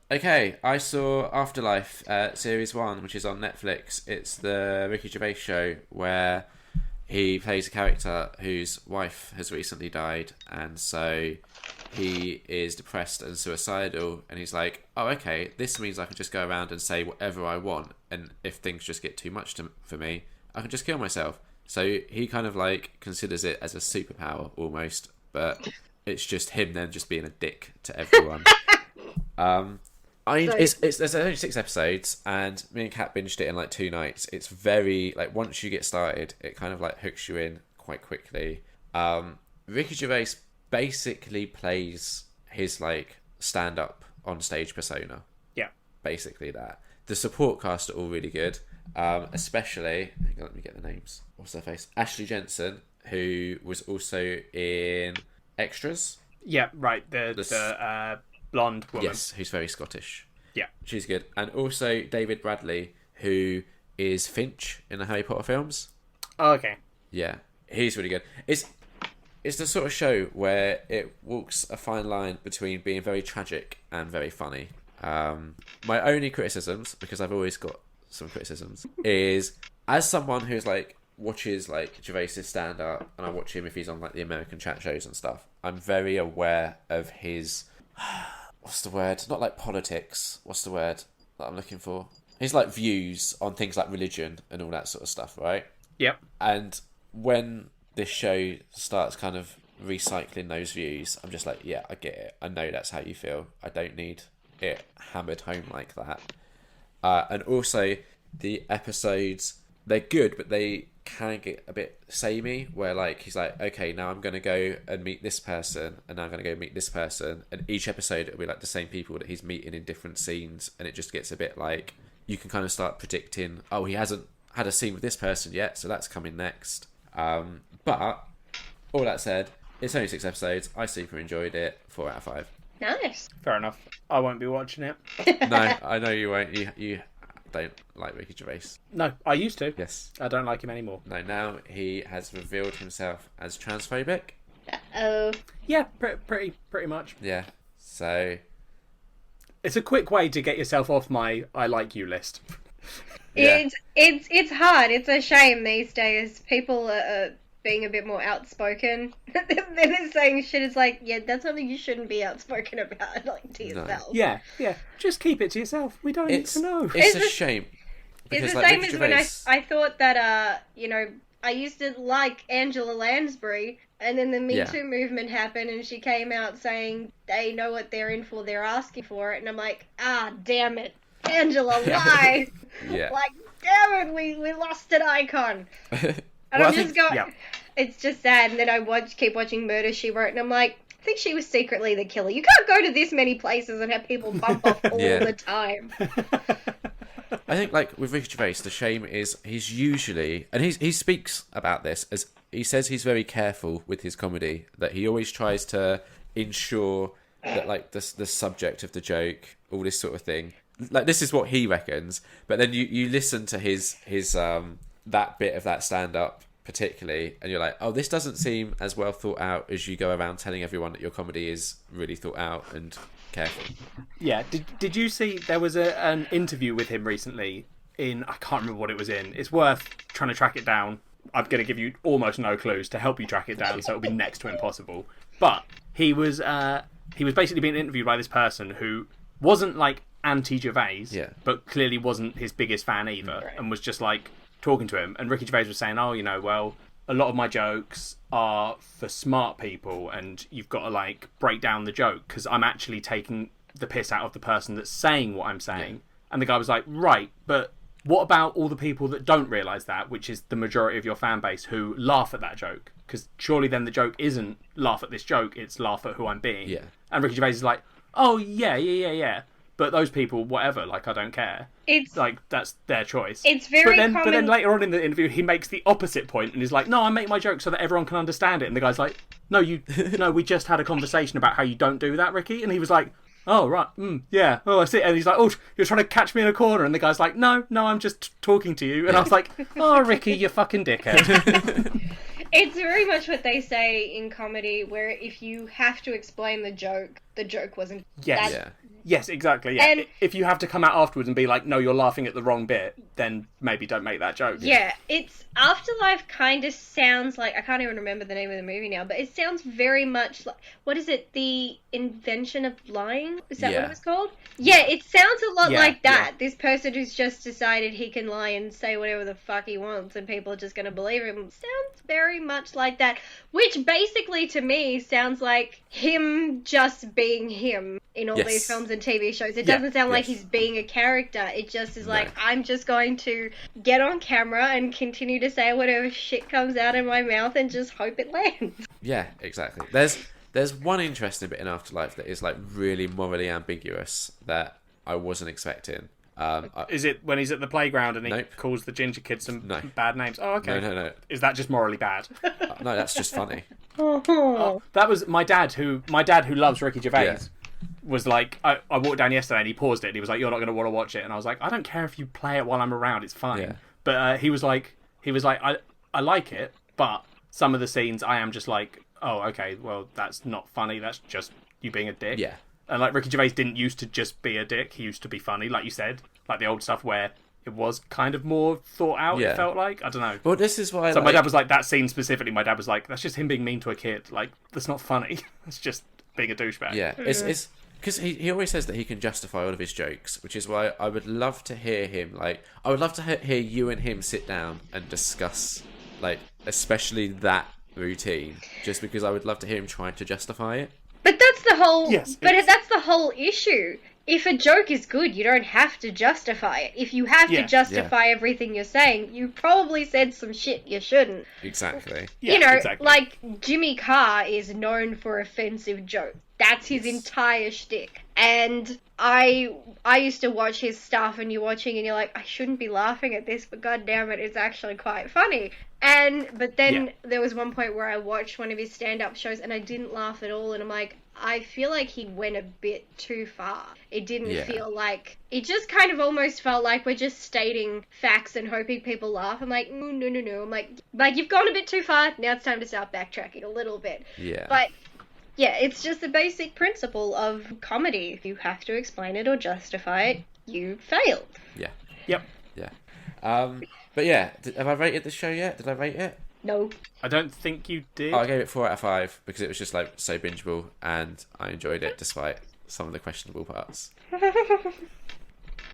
Okay, I saw Afterlife Series 1, which is on Netflix. It's the Ricky Gervais show where he plays a character whose wife has recently died, and so he is depressed and suicidal, and he's like, oh, okay, this means I can just go around and say whatever I want, and if things just get too much for me, I can just kill myself. So he kind of like considers it as a superpower almost, but it's just him then just being a dick to everyone. There's only 6 episodes, and me and Kat binged it in like 2 nights. It's very like, once you get started, it kind of like hooks you in quite quickly. Ricky Gervais basically plays his like stand-up on stage persona. Yeah, basically that. The support cast are all really good, especially, hang on, let me get the names. What's their face? Ashley Jensen, who was also in Extras. Yeah, right. The blonde woman. Yes, who's very Scottish. Yeah. She's good. And also David Bradley, who is Finch in the Harry Potter films. Oh, okay. Yeah, he's really good. It's the sort of show where it walks a fine line between being very tragic and very funny. My only criticisms, because I've always got some criticisms, is as someone who's like watches like Gervais' stand up, and I watch him if he's on like the American chat shows and stuff, I'm very aware of his what's the word? Not like politics. What's the word that I'm looking for? His like views on things like religion and all that sort of stuff, right? Yep. And when this show starts kind of recycling those views, I'm just like, yeah, I get it. I know that's how you feel. I don't need it hammered home like that. And also, the episodes, they're good, but they can get a bit samey, where like he's like, okay, now I'm going to go and meet this person, and now I'm going to go meet this person, and each episode it'll be like the same people that he's meeting in different scenes, and it just gets a bit like, you can kind of start predicting, oh, he hasn't had a scene with this person yet, so that's coming next. But all that said, it's only 6 episodes. I super enjoyed it. 4 out of 5. Nice. Fair enough. I won't be watching it. No, I know you won't. You don't like Ricky Gervais. No, I used to. Yes. I don't like him anymore. No, now he has revealed himself as transphobic. Uh-oh. Yeah, pretty much. Yeah. So it's a quick way to get yourself off my I like you list. Yeah. It's hard. It's a shame these days. People are being a bit more outspoken. They're saying shit. It's like, yeah, that's something you shouldn't be outspoken about, like, to yourself. Yeah. Just keep it to yourself. We don't need to know. It's a shame. It's the same as when I thought that, I used to like Angela Lansbury, and then the Me Too movement happened, and she came out saying they know what they're in for, they're asking for it, and I'm like, damn it, Angela, why? Yeah. Like, damn it, we lost an icon. And Well, I'm just going, it's just sad, and then I keep watching Murder, She Wrote, and I'm like, I think she was secretly the killer. You can't go to this many places and have people bump off all the time. I think, like, with Ricky Gervais, the shame is he's usually, and he speaks about this, as he says he's very careful with his comedy, that he always tries to ensure that, like, the subject of the joke, all this sort of thing, like, this is what he reckons, but then you listen to his that bit of that stand-up particularly, and you're like, oh, this doesn't seem as well thought out as you go around telling everyone that your comedy is really thought out and careful. Yeah, did you see there was an interview with him recently in, I can't remember what it was in. It's worth trying to track it down. I'm going to give you almost no clues to help you track it down, so it'll be next to impossible. But he was basically being interviewed by this person who wasn't like anti-Gervais, but clearly wasn't his biggest fan either, and was just like talking to him. And Ricky Gervais was saying, well, a lot of my jokes are for smart people, and you've got to like break down the joke because I'm actually taking the piss out of the person that's saying what I'm saying. Yeah. And the guy was like, right, but what about all the people that don't realise that, which is the majority of your fan base who laugh at that joke? Because surely then the joke isn't laugh at this joke, it's laugh at who I'm being. Yeah. And Ricky Gervais is like, oh, yeah. But those people, whatever, like, I don't care. It's like, that's their choice. It's very common. But then later on in the interview, he makes the opposite point and he's like, no, I make my joke so that everyone can understand it. And the guy's like, no, we just had a conversation about how you don't do that, Ricky. And he was like, oh, right, yeah, oh, I see. And he's like, oh, you're trying to catch me in a corner. And the guy's like, no, I'm just talking to you. And I was like, oh, Ricky, you fucking dickhead. It's very much what they say in comedy, where if you have to explain the joke wasn't... Yes. Yes, exactly. Yeah. And if you have to come out afterwards and be like, no, you're laughing at the wrong bit, then maybe don't make that joke. yeah, it's Afterlife kind of sounds like, I can't even remember the name of the movie now, but it sounds very much like, what is it? The Invention of Lying? Is that what it was called? Yeah, it sounds a lot like that. This person who's just decided he can lie and say whatever the fuck he wants and people are just going to believe him. Sounds very much like that, which basically to me sounds like him just being him in all these films and TV shows. It doesn't sound like he's being a character. It just is like, I'm just going to get on camera and continue to say whatever shit comes out of my mouth and just hope it lands. Yeah, exactly. There's one interesting bit in Afterlife that is like really morally ambiguous that I wasn't expecting. Is it when he's at the playground and he calls the ginger kid some bad names? Oh, okay. No. Is that just morally bad? No, that's just funny. That was my dad who loves Ricky Gervais. Yeah. Was like, I walked down yesterday and he paused it and he was like, you're not going to want to watch it. And I was like, I don't care if you play it while I'm around, it's fine. Yeah. But he was like, I like it, but some of the scenes I am just like, oh, okay, well, that's not funny, that's just you being a dick. Yeah. And like, Ricky Gervais didn't used to just be a dick, he used to be funny, like you said. Like the old stuff where it was kind of more thought out, it felt like. I don't know. Well, this is why... So my dad was like, that scene specifically, my dad was like, that's just him being mean to a kid. Like, that's not funny. That's just being a douchebag. Yeah, it's because he always says that he can justify all of his jokes, which is why I would love to hear him, like, I would love to hear you and him sit down and discuss, like, especially that routine, just because I would love to hear him try to justify it. But that's the whole... that's the whole issue. If a joke is good, you don't have to justify it. If you have to justify everything you're saying, you probably said some shit you shouldn't. Exactly. You know, like Jimmy Carr is known for offensive jokes. That's his entire shtick. And I used to watch his stuff, and you're watching and you're like, I shouldn't be laughing at this, but goddamn it, it's actually quite funny. But then there was one point where I watched one of his stand-up shows and I didn't laugh at all, and I'm like, I feel like he went a bit too far. It didn't feel like... It just kind of almost felt like we're just stating facts and hoping people laugh. I'm like, no. I'm like, you've gone a bit too far, now it's time to start backtracking a little bit. Yeah. But... yeah, it's just the basic principle of comedy. If you have to explain it or justify it, you failed. Yeah. Yep. Yeah. But yeah, have I rated the show yet? Did I rate it? No. I don't think you did. I gave it 4 out of 5 because it was just like so bingeable and I enjoyed it despite some of the questionable parts.